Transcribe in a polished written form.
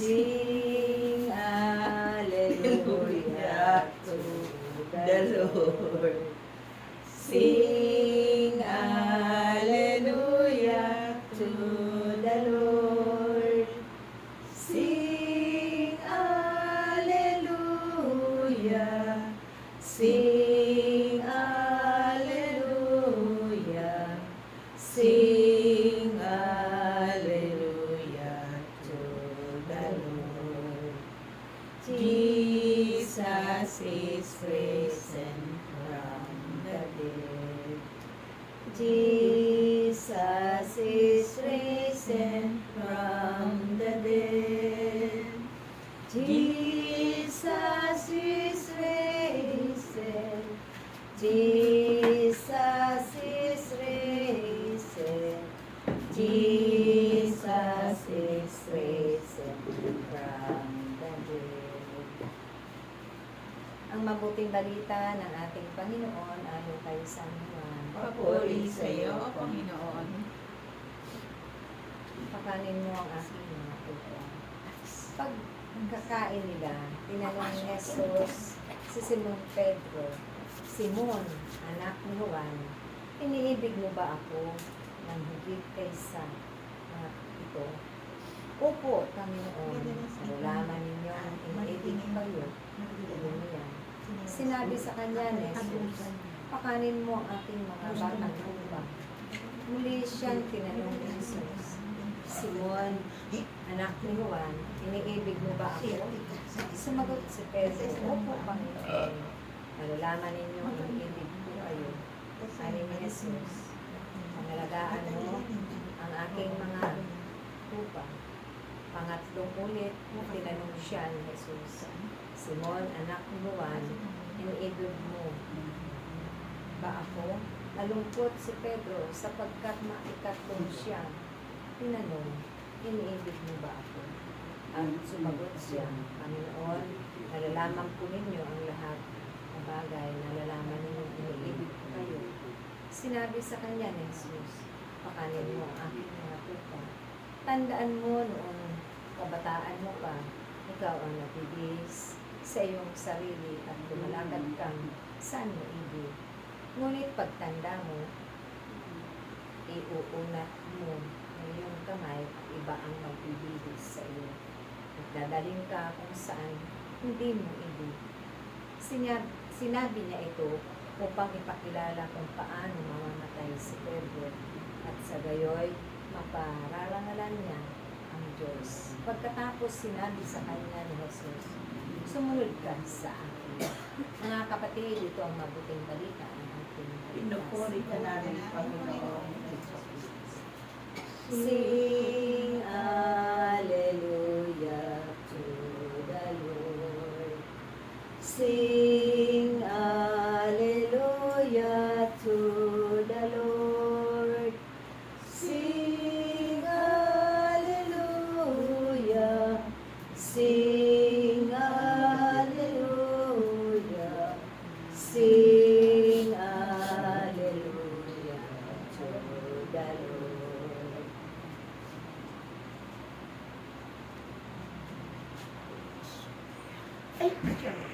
Sing hallelujah to the Lord. Sing hallelujah to the Lord. Sing hallelujah. Sing hallelujah. Sing hallelujah to the Lord. Jesus is risen from the dead. Jesus is risen from the dead. Jesus is risen. Jesus is risen. Jesus is risen from the dead. Ang mabuting balita ng ating Panginoon ayon kay San Juan. Papuri sa iyo, Panginoon. Pakanin mo ang aking mga puso. Pag kakain nila, tinanong ni Jesus si Simon Pedro, Simon, anak ni Juan, iniibig mo ba ako ng higit kaysa ito? Opo, Panginoon, nalalaman ninyo ang iniibig kayo. Sinabi sa kanya ni Jesus, pakanin mo ang aking mga batang lupa. Muli siyang tinanong ni Jesus, Simon, anak ni Juan, iniibig mo ba ako? Sumagot si Pedro, opo, Panginoon. Nalalaman ninyo ang iniibig ko kayo. Sabi ni Jesus, pangalagaan mo ang aking mga lupa. Pangatlong ulit, tinanong siya ni Jesus, Simon, anak ni Juan, iniibig mo ba ako? Nalungkot si Pedro sapagkat maikatlong siya. Tinanong, iniibig mo ba ako? At sumagot siya, Panginoon, nalalaman po ninyo ang lahat na bagay, nalalaman ninyo iniibig ko kayo. Sinabi sa kanya ni Jesus, pakanin mo ang aking mga tupa. Tandaan mo noong kabataan mo pa, ikaw ang natibis sa iyong sarili at lumalakad kang saan mo ibig. Ngunit pagtanda mo, iuunat mo ang iyong kamay at iba ang magbibigis sa iyo. At dadaling ka kung saan hindi mo ibig. Sinabi niya ito upang ipakilala kung paano mamamatay si Pedro at sa gayoy mapararangalan niya ang Diyos. Pagkatapos sinabi sa kanya ni Jesus, sumunod ka sa akin. Mga kapatid, ito ang mabuting balita ng ating Pinupuri ka namin, Panginoon. Sing hallelujah to the Lord. Sing hallelujah to the Lord. Sing hallelujah. Sing hallelujah. Sing hallelujah to the Lord. Ay,